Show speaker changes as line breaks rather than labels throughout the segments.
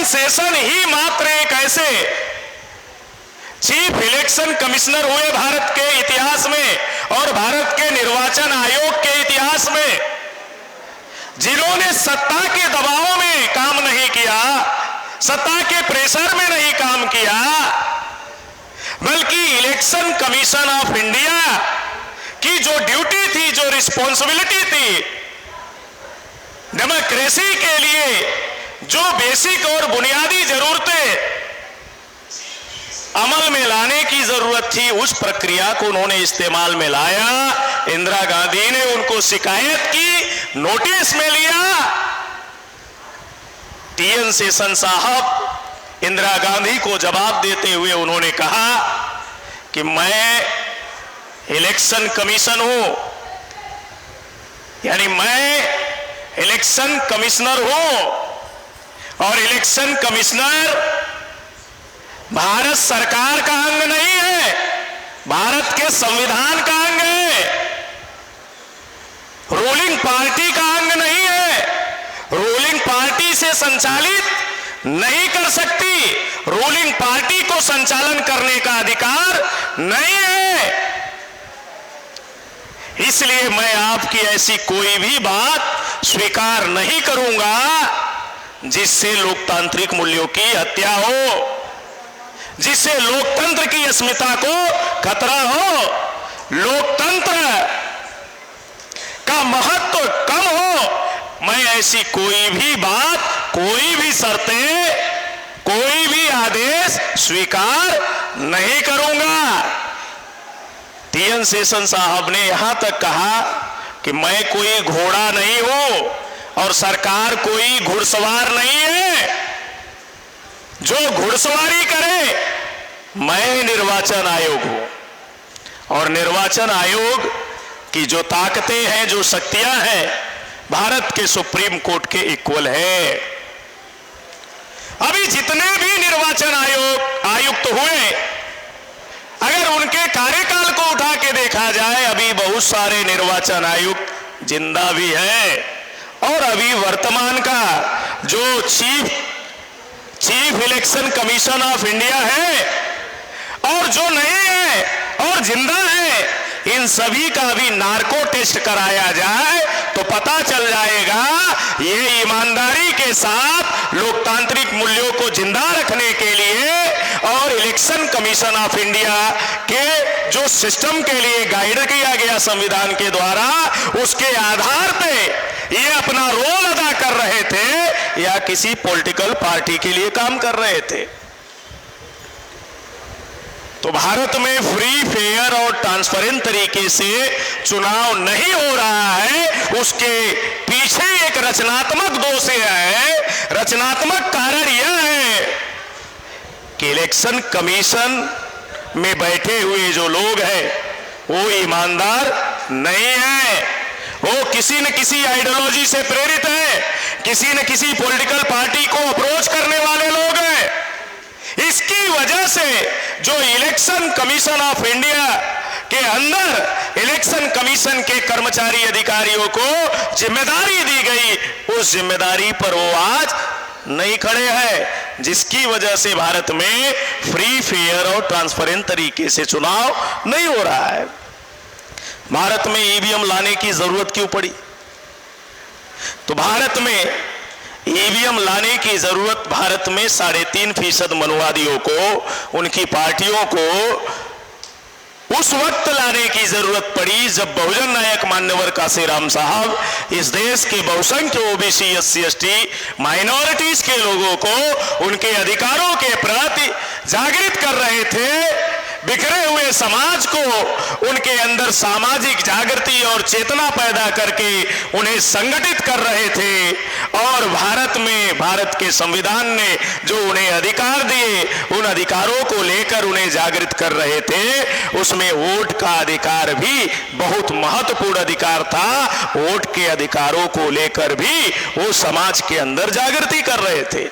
TN Seshan ही मात्र एक ऐसे चीफ इलेक्शन कमिश्नर हुए भारत के इतिहास में और भारत के निर्वाचन आयोग के इतिहास में, जिन्होंने सत्ता के दबाव में काम नहीं किया, सत्ता के प्रेशर में नहीं काम किया, बल्कि इलेक्शन कमीशन ऑफ इंडिया की जो ड्यूटी थी, जो रिस्पॉन्सिबिलिटी थी, डेमोक्रेसी के लिए जो बेसिक और बुनियादी जरूरतें अमल में लाने की जरूरत थी, उस प्रक्रिया को उन्होंने इस्तेमाल में लाया। इंदिरा गांधी ने उनको शिकायत की, नोटिस में लिया। टीएन शेषन साहब इंदिरा गांधी को जवाब देते हुए उन्होंने कहा कि मैं इलेक्शन कमीशन हूं, यानी मैं इलेक्शन कमिश्नर हूं और इलेक्शन कमिश्नर भारत सरकार का अंग नहीं है, भारत के संविधान का अंग है, रूलिंग पार्टी का अंग नहीं है, रूलिंग पार्टी से संचालित नहीं कर सकती, रूलिंग पार्टी को संचालन करने का अधिकार नहीं है। इसलिए मैं आपकी ऐसी कोई भी बात स्वीकार नहीं करूंगा जिससे लोकतांत्रिक मूल्यों की हत्या हो, जिससे लोकतंत्र की अस्मिता को खतरा हो, लोकतंत्र का महत्व कम हो। मैं ऐसी कोई भी बात, कोई भी शर्तें, कोई भी आदेश स्वीकार नहीं करूंगा। टीएन शेषन साहब ने यहां तक कहा कि मैं कोई घोड़ा नहीं हूं और सरकार कोई घुड़सवार नहीं है जो घुड़सवारी करे। मैं निर्वाचन आयोग हूं और निर्वाचन आयोग की जो ताकतें हैं, जो शक्तियां हैं, भारत के सुप्रीम कोर्ट के इक्वल है। अभी जितने भी निर्वाचन आयुक्त हुए, अगर उनके कार्यकाल को उठा के देखा जाए, अभी बहुत सारे निर्वाचन आयुक्त जिंदा भी हैं और अभी वर्तमान का जो chief election commission of India है और जो नहीं है और जिंदा है, इन सभी का भी नार्को टेस्ट कराया जाए तो पता चल जाएगा ये ईमानदारी के साथ लोकतांत्रिक मूल्यों को जिंदा रखने के लिए और इलेक्शन कमीशन ऑफ इंडिया के जो सिस्टम के लिए गाइड किया गया संविधान के द्वारा, उसके आधार पे ये अपना रोल अदा कर रहे थे या किसी पॉलिटिकल पार्टी के लिए काम कर रहे थे। तो भारत में फ्री, फेयर और ट्रांसपेरेंट तरीके से चुनाव नहीं हो रहा है, उसके पीछे एक रचनात्मक दोष है। रचनात्मक कारण यह है कि इलेक्शन कमीशन में बैठे हुए जो लोग हैं वो ईमानदार नहीं है, वो किसी न किसी आइडियोलॉजी से प्रेरित है, किसी न किसी पॉलिटिकल पार्टी को अप्रोच करने वाले लोग हैं। इसकी वजह से जो इलेक्शन कमीशन ऑफ इंडिया के अंदर इलेक्शन कमीशन के कर्मचारी अधिकारियों को जिम्मेदारी दी गई, उस जिम्मेदारी पर वो आज नहीं खड़े हैं, जिसकी वजह से भारत में फ्री, फेयर और ट्रांसपेरेंट तरीके से चुनाव नहीं हो रहा है। भारत में ईवीएम लाने की जरूरत क्यों पड़ी? तो भारत में ईवीएम लाने की जरूरत भारत में 3.5% मनुवादियों को, उनकी पार्टियों को उस वक्त लाने की जरूरत पड़ी जब बहुजन नायक मान्यवर काशीराम साहब इस देश के बहुसंख्य ओबीसी, एससी, एसटी, माइनॉरिटीज के लोगों को उनके अधिकारों के प्रति जागृत कर रहे थे। बिखरे हुए समाज को उनके अंदर सामाजिक जागृति और चेतना पैदा करके उन्हें संगठित कर रहे थे और भारत में, भारत के संविधान ने जो उन्हें अधिकार दिए, उन अधिकारों को लेकर उन्हें जागृत कर रहे थे। उसमें वोट का अधिकार भी बहुत महत्वपूर्ण अधिकार था। वोट के अधिकारों को लेकर भी वो समाज के अंदर जागृति कर रहे थे,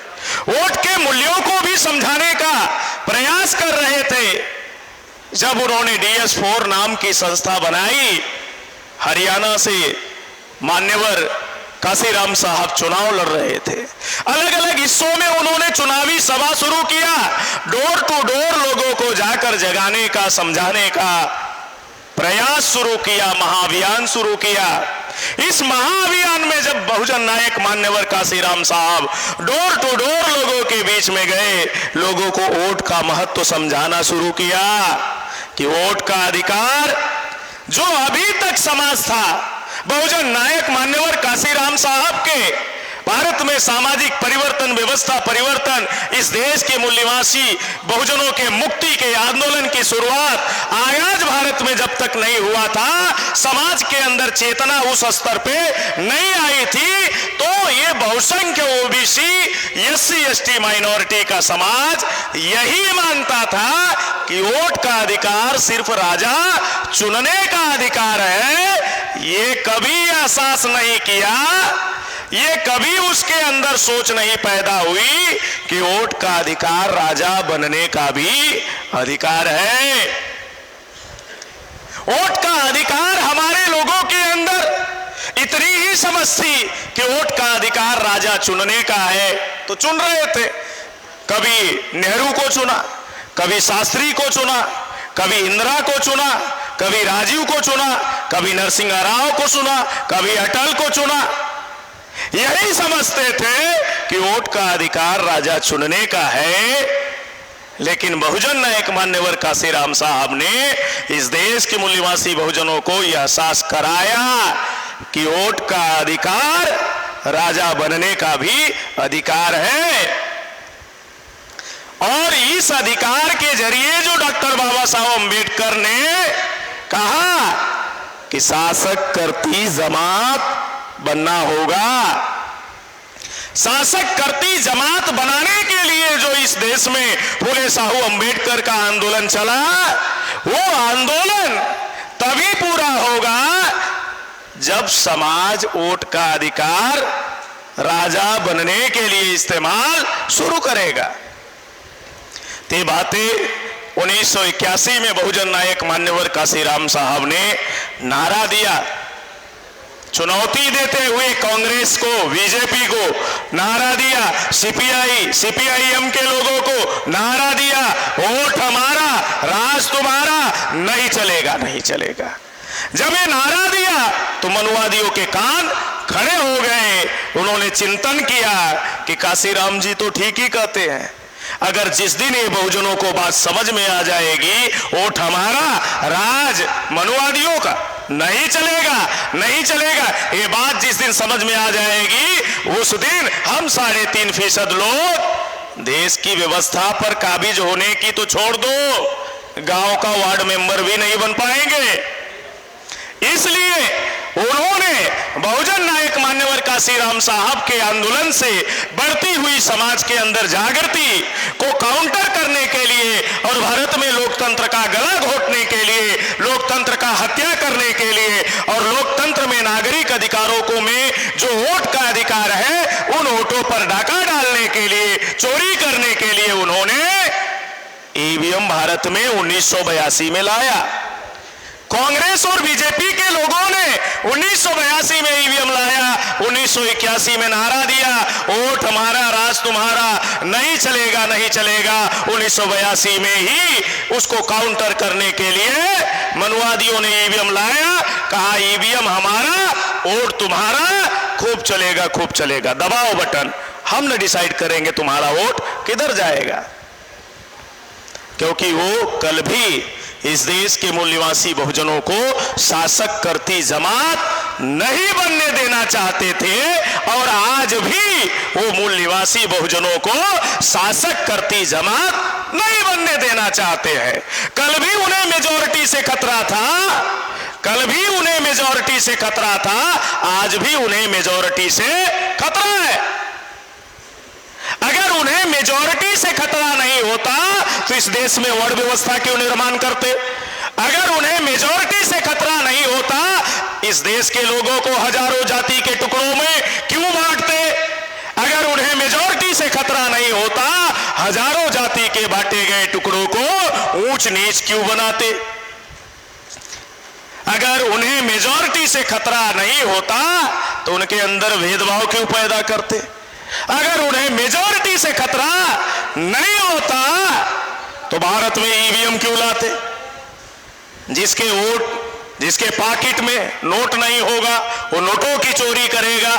वोट के मूल्यों को भी समझाने का प्रयास कर रहे थे। जब उन्होंने DS4 नाम की संस्था बनाई, हरियाणा से मान्यवर काशीराम साहब चुनाव लड़ रहे थे। अलग अलग हिस्सों में उन्होंने चुनावी सभा शुरू किया, डोर टू डोर लोगों को जाकर जगाने का, समझाने का प्रयास शुरू किया, महाअभियान शुरू किया। इस महाअभियान में जब बहुजन नायक मान्यवर काशीराम साहब डोर टू डोर लोगों के बीच में गए, लोगों को वोट का महत्व समझाना शुरू किया कि वोट का अधिकार जो अभी तक समाज था, बहुजन नायक मान्यवर काशीराम साहब के भारत में सामाजिक परिवर्तन, व्यवस्था परिवर्तन, इस देश के मूल निवासी बहुजनों के मुक्ति के आंदोलन की शुरुआत आयाज भारत में जब तक नहीं हुआ था, समाज के अंदर चेतना उस स्तर पे नहीं आई थी, तो ये बहुसंख्य ओबीसी, एससी एसटी माइनॉरिटी का समाज यही मानता था कि वोट का अधिकार सिर्फ राजा चुनने का अधिकार है। ये कभी एहसास नहीं किया, ये कभी उसके अंदर सोच नहीं पैदा हुई कि वोट का अधिकार राजा बनने का भी अधिकार है। वोट का अधिकार हमारे लोगों के अंदर इतनी ही समझ थी कि वोट का अधिकार राजा चुनने का है, तो चुन रहे थे। कभी नेहरू को चुना, कभी शास्त्री को चुना, कभी इंदिरा को चुना, कभी राजीव को चुना, कभी नरसिंह राव को चुना, कभी अटल को चुना। यही समझते थे कि वोट का अधिकार राजा चुनने का है। लेकिन बहुजन नायक मान्यवर काशीराम साहब ने इस देश के मूल निवासी बहुजनों को यह एहसास कराया कि वोट का अधिकार राजा बनने का भी अधिकार है। और इस अधिकार के जरिए जो डॉक्टर बाबा साहब अम्बेडकर ने कहा कि शासक करती जमात बनना होगा, शासक करती जमात बनाने के लिए जो इस देश में फूले साहू अम्बेडकर का आंदोलन चला, वो आंदोलन तभी पूरा होगा जब समाज वोट का अधिकार राजा बनने के लिए इस्तेमाल शुरू करेगा। ते बातें 1981 में बहुजन नायक मान्यवर काशीराम साहब ने नारा दिया, चुनौती देते हुए कांग्रेस को, बीजेपी को नारा दिया, सीपीआईएम के लोगों को नारा दिया, वोट हमारा राज तुम्हारा, नहीं चलेगा, नहीं चलेगा। जब ये नारा दिया तो मनुवादियों के कान खड़े हो गए। उन्होंने चिंतन किया कि काशीराम जी तो ठीक ही कहते हैं, अगर जिस दिन ये बहुजनों को बात समझ में आ जाएगी, वोट हमारा राज मनुवादियों का, नहीं चलेगा, नहीं चलेगा, ये बात जिस दिन समझ में आ जाएगी, उस दिन हम 3.5% लोग देश की व्यवस्था पर काबिज होने की तो छोड़ दो, गांव का वार्ड मेंबर भी नहीं बन पाएंगे। इसलिए उन्होंने बहुजन नायक मान्यवर काशीराम साहब के आंदोलन से बढ़ती हुई समाज के अंदर जागृति को काउंटर करने के लिए और भारत में लोकतंत्र का गला घोटने के लिए, लोकतंत्र का हत्या करने के लिए और लोकतंत्र में नागरिक अधिकारों को में जो वोट का अधिकार है, उन वोटों पर डाका डालने के लिए, चोरी करने के लिए उन्होंने ईवीएम भारत में 1982 में लाया। कांग्रेस और बीजेपी के लोगों ने 1982 में ईवीएम लाया, 1981 में नारा दिया, वोट हमारा राज तुम्हारा, नहीं चलेगा, नहीं चलेगा। 1982 में ही उसको काउंटर करने के लिए मनुवादियों ने ईवीएम लाया, कहा ईवीएम हमारा, वोट तुम्हारा, खूब चलेगा, खूब चलेगा, दबाओ बटन, हम न डिसाइड करेंगे तुम्हारा वोट किधर जाएगा। क्योंकि वो कल भी इस देश के मूल निवासी बहुजनों को शासक करती जमात नहीं बनने देना चाहते थे और आज भी वो मूल निवासी बहुजनों को शासक करती जमात नहीं बनने देना चाहते हैं। कल भी उन्हें मेजॉरिटी से खतरा था, कल भी उन्हें मेजॉरिटी से खतरा था, आज भी उन्हें मेजॉरिटी से खतरा है। अगर उन्हें मेजॉरिटी से खतरा नहीं होता तो इस देश में वर्ण व्यवस्था क्यों निर्माण करते? अगर उन्हें मेजॉरिटी से खतरा नहीं होता, इस देश के लोगों को हजारों जाति के टुकड़ों में क्यों बांटते? अगर उन्हें मेजॉरिटी से खतरा नहीं होता, हजारों जाति के बांटे गए टुकड़ों को ऊंच नीच क्यों बनाते? अगर उन्हें मेजॉरिटी से खतरा नहीं होता तो उनके अंदर भेदभाव क्यों पैदा करते? अगर उन्हें मेजॉरिटी से खतरा नहीं होता तो भारत में ईवीएम क्यों लाते? जिसके पॉकेट में नोट नहीं होगा वो नोटों की चोरी करेगा,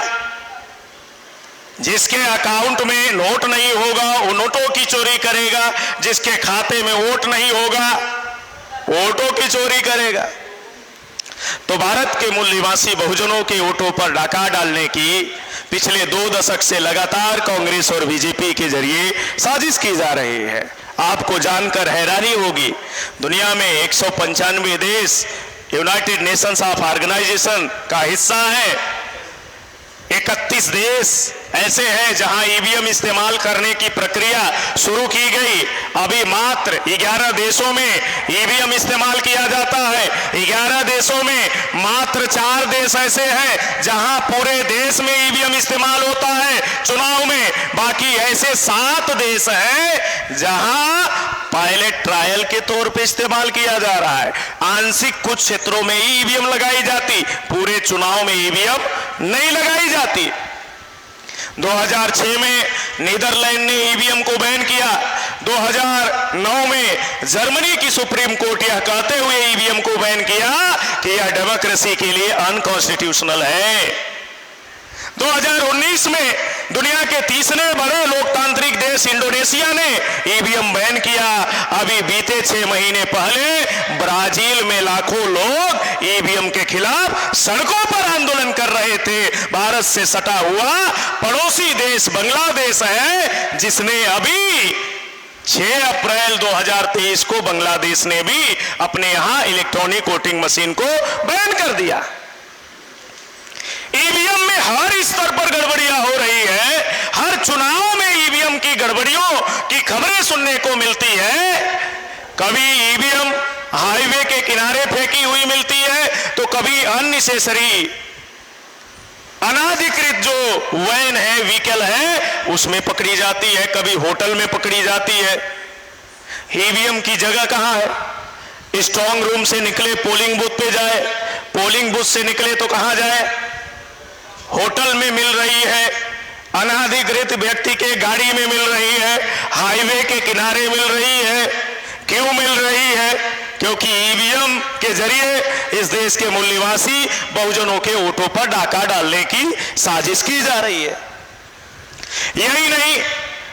जिसके अकाउंट में नोट नहीं होगा वो नोटों की चोरी करेगा, जिसके खाते में वोट नहीं होगा वोटों की चोरी करेगा। तो भारत के मूल निवासी बहुजनों के वोटों पर डाका डालने की पिछले 2 दशक से लगातार कांग्रेस और बीजेपी के जरिए साजिश की जा रही है। आपको जानकर हैरानी होगी, दुनिया में 195 देश यूनाइटेड नेशंस ऑफ ऑर्गेनाइजेशन का हिस्सा है। 31 देश ऐसे हैं जहां ईवीएम इस्तेमाल करने की प्रक्रिया शुरू की गई। अभी मात्र 11 देशों में ईवीएम इस्तेमाल किया जाता है। 11 देशों में मात्र 4 देश ऐसे हैं जहां पूरे देश में ईवीएम इस्तेमाल होता है चुनाव में। बाकी ऐसे 7 देश हैं जहां पायलट ट्रायल के तौर पे इस्तेमाल किया जा रहा है। आंशिक कुछ क्षेत्रों में ईवीएम लगाई जाती, पूरे चुनाव में ईवीएम नहीं लगाई जाती। 2006 में नीदरलैंड ने ईवीएम को बैन किया। 2009 में जर्मनी की सुप्रीम कोर्ट यह कहते हुए ईवीएम को बैन किया कि यह डेमोक्रेसी के लिए अनकॉन्स्टिट्यूशनल है। 2019 में दुनिया के तीसरे बड़े लोकतांत्रिक देश इंडोनेशिया ने ईवीएम बैन किया। अभी बीते 6 महीने पहले ब्राजील में लाखों लोग ईवीएम के खिलाफ सड़कों पर आंदोलन कर रहे थे। भारत से सटा हुआ पड़ोसी देश बांग्लादेश है, जिसने अभी 6 अप्रैल 2023 को बांग्लादेश ने भी अपने यहां इलेक्ट्रॉनिक वोटिंग मशीन को बैन कर दिया। ईवीएम में हर स्तर पर गड़बड़ियां हो रही है। हर चुनाव में ईवीएम की गड़बड़ियों की खबरें सुनने को मिलती है। कभी ईवीएम हाईवे के किनारे फेंकी हुई मिलती है तो कभी अननेसेसरी अनाधिकृत जो वैन है, व्हीकल है, उसमें पकड़ी जाती है, कभी होटल में पकड़ी जाती है। ईवीएम की जगह कहां है? स्ट्रांग रूम से निकले पोलिंग बूथ पे जाए, पोलिंग बूथ से निकले तो कहां जाए? होटल में मिल रही है, अनाधिकृत व्यक्ति के गाड़ी में मिल रही है, हाईवे के किनारे मिल रही है। क्यों मिल रही है? क्योंकि ईवीएम के जरिए इस देश के मूल निवासी बहुजनों के वोटों पर डाका डालने की साजिश की जा रही है। यही नहीं,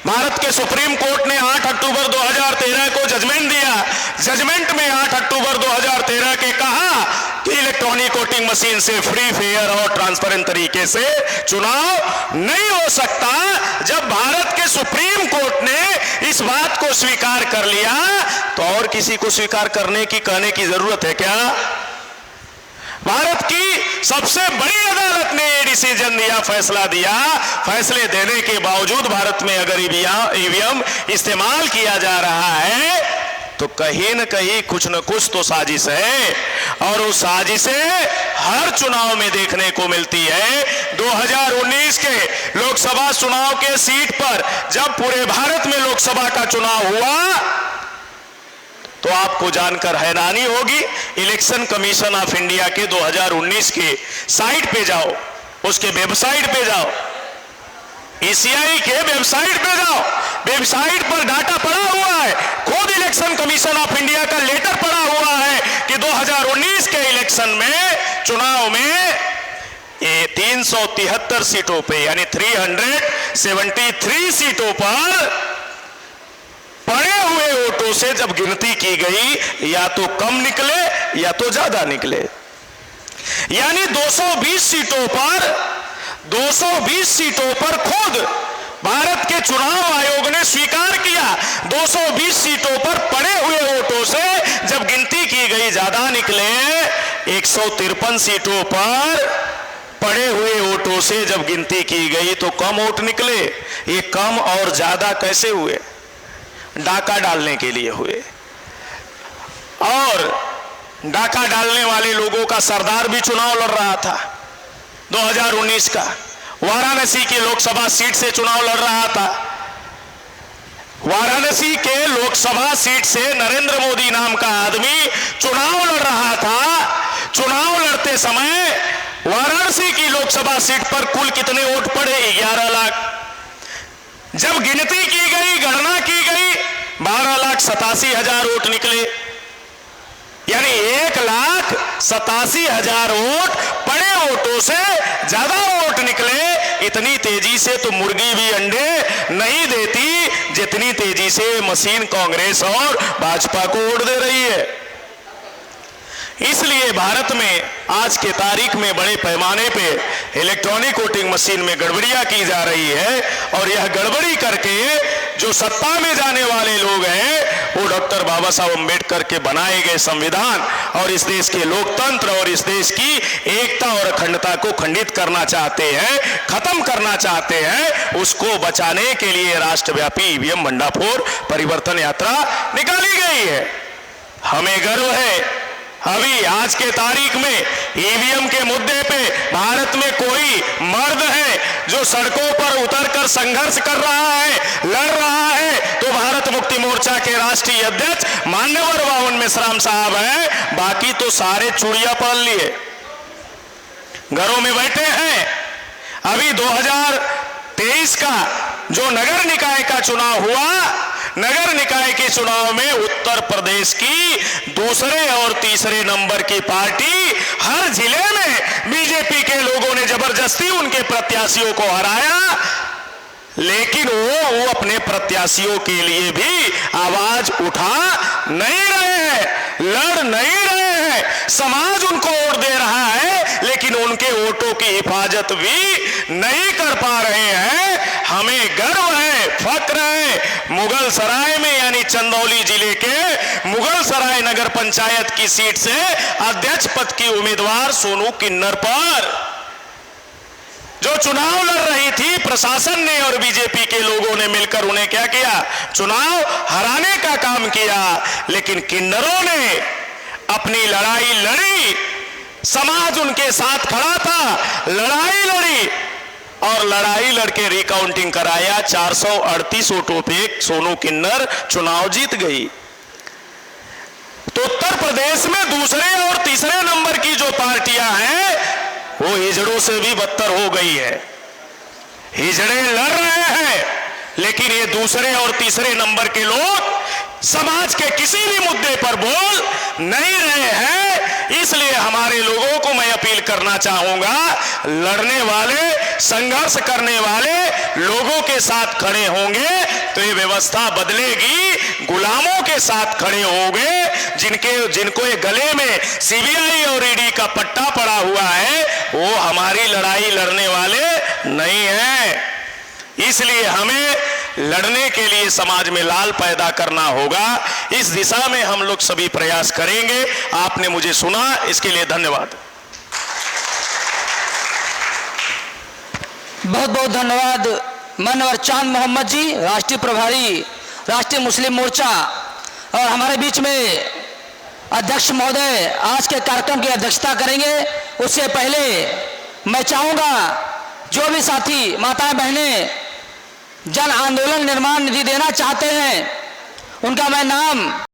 भारत के सुप्रीम कोर्ट ने 8 अक्टूबर 2013 को जजमेंट दिया। जजमेंट में 8 अक्टूबर 2013 के कहा कि इलेक्ट्रॉनिक वोटिंग मशीन से फ्री, फेयर और ट्रांसपेरेंट तरीके से चुनाव नहीं हो सकता। जब भारत के सुप्रीम कोर्ट ने इस बात को स्वीकार कर लिया तो और किसी को स्वीकार करने की, कहने की जरूरत है क्या? भारत की सबसे बड़ी अदालत ने ये डिसीजन दिया, फैसला दिया। फैसले देने के बावजूद भारत में अगर ईवीएम इस्तेमाल किया जा रहा है तो कहीं न कहीं कुछ न कुछ तो साजिश है, और वो साजिशें हर चुनाव में देखने को मिलती है। 2019 के लोकसभा चुनाव के सीट पर जब पूरे भारत में लोकसभा का चुनाव हुआ तो आपको जानकर हैरानी होगी, इलेक्शन कमीशन ऑफ इंडिया के 2019 के साइट पे जाओ, उसके वेबसाइट पे जाओ, ईसीआई के वेबसाइट पे जाओ, वेबसाइट पर डाटा पड़ा हुआ है। खुद इलेक्शन कमीशन ऑफ इंडिया का लेटर पड़ा हुआ है कि 2019 के इलेक्शन में, चुनाव में, ये 373 सीटों पे यानी 373 सीटों पर पड़े हुए वोटों से जब गिनती की गई, या तो कम निकले या तो ज्यादा निकले। यानी 220 सीटों पर खुद भारत के चुनाव आयोग ने स्वीकार किया, 220 सीटों पर पड़े हुए वोटों से जब गिनती की गई ज्यादा निकले। 153 सीटों पर पड़े हुए वोटों से जब गिनती की गई तो कम वोट निकले। ये कम और ज्यादा कैसे हुए? डाका डालने के लिए हुए। और डाका डालने वाले लोगों का सरदार भी चुनाव लड़ रहा था 2019 का, वाराणसी की लोकसभा सीट से चुनाव लड़ रहा था। वाराणसी के लोकसभा सीट से नरेंद्र मोदी नाम का आदमी चुनाव लड़ रहा था। चुनाव लड़ते समय वाराणसी की लोकसभा सीट पर कुल कितने वोट पड़े? 11 लाख। जब गिनती की गई, गणना की गई, 12,87,000 वोट निकले, यानी 1,87,000 वोट पड़े वोटों से ज्यादा वोट निकले। इतनी तेजी से तो मुर्गी भी अंडे नहीं देती जितनी तेजी से मशीन कांग्रेस और भाजपा को वोट दे रही है। इसलिए भारत में आज के तारीख में बड़े पैमाने पे इलेक्ट्रॉनिक वोटिंग मशीन में गड़बड़ियां की जा रही है, और यह गड़बड़ी करके जो सत्ता में जाने वाले लोग हैं वो डॉक्टर बाबा साहब अम्बेडकर के बनाए गए संविधान और इस देश के लोकतंत्र और इस देश की एकता और अखंडता को खंडित करना चाहते हैं, खत्म करना चाहते हैं। उसको बचाने के लिए राष्ट्रव्यापी ईवीएम भंडाफोड़ परिवर्तन यात्रा निकाली गई है। हमें गर्व है अभी आज के तारीख में ईवीएम के मुद्दे पे भारत में कोई मर्द है जो सड़कों पर उतरकर संघर्ष कर रहा है, लड़ रहा है, तो भारत मुक्ति मोर्चा के राष्ट्रीय अध्यक्ष मान्यवर वावन मेश्राम साहब हैं। बाकी तो सारे चूड़ियां पहन लिए घरों में बैठे हैं। अभी 2023 का जो नगर निकाय का चुनाव हुआ, नगर निकाय के चुनाव में उत्तर प्रदेश की दूसरे और तीसरे नंबर की पार्टी हर जिले में बीजेपी के लोगों ने जबरदस्ती उनके प्रत्याशियों को हराया, लेकिन वो अपने प्रत्याशियों के लिए भी आवाज उठा नहीं रहे हैं, लड़ नहीं रहे हैं। समाज उनको वोट दे रहा है लेकिन उनके वोटों की हिफाजत भी नहीं कर पा रहे हैं। हमें गर्व है, फक्र है मुगल सराय में यानी चंदौली जिले के मुगल सराय नगर पंचायत की सीट से अध्यक्ष पद की उम्मीदवार सोनू किन्नर पर जो चुनाव लड़ रही थी। प्रशासन ने और बीजेपी के लोगों ने मिलकर उन्हें क्या किया? चुनाव हराने का काम किया, लेकिन किन्नरों ने अपनी लड़ाई लड़ी, समाज उनके साथ खड़ा था, लड़ाई लड़ी और लड़ाई लड़के रिकाउंटिंग कराया। 438 वोटों पे सोनू किन्नर चुनाव जीत गई। तो उत्तर प्रदेश में दूसरे और तीसरे नंबर की जो पार्टियां हैं वो हिजड़ों से भी बदतर हो गई है। हिजड़े लड़ रहे हैं लेकिन ये दूसरे और तीसरे नंबर के लोग समाज के किसी भी मुद्दे पर बोल नहीं रहे हैं। इसलिए हमारे लोगों को मैं अपील करना चाहूंगा, लड़ने वाले, संघर्ष करने वाले लोगों के साथ खड़े होंगे तो ये व्यवस्था बदलेगी। गुलामों के साथ खड़े होंगे जिनको ये गले में सीबीआई और ईडी का पट्टा पड़ा हुआ है, वो हमारी लड़ाई लड़ने वाले नहीं है। इसलिए हमें लड़ने के लिए समाज में लाल पैदा करना होगा। इस दिशा में हम लोग सभी प्रयास करेंगे। आपने मुझे सुना, इसके लिए धन्यवाद।
बहुत बहुत धन्यवाद माननीय चांद मोहम्मद जी, राष्ट्रीय प्रभारी राष्ट्रीय मुस्लिम मोर्चा। और हमारे बीच में अध्यक्ष महोदय आज के कार्यक्रम की अध्यक्षता करेंगे। उससे पहले मैं चाहूँगा जो भी साथी माताएं बहनें जन आंदोलन निर्माण निधि देना चाहते हैं उनका मैं नाम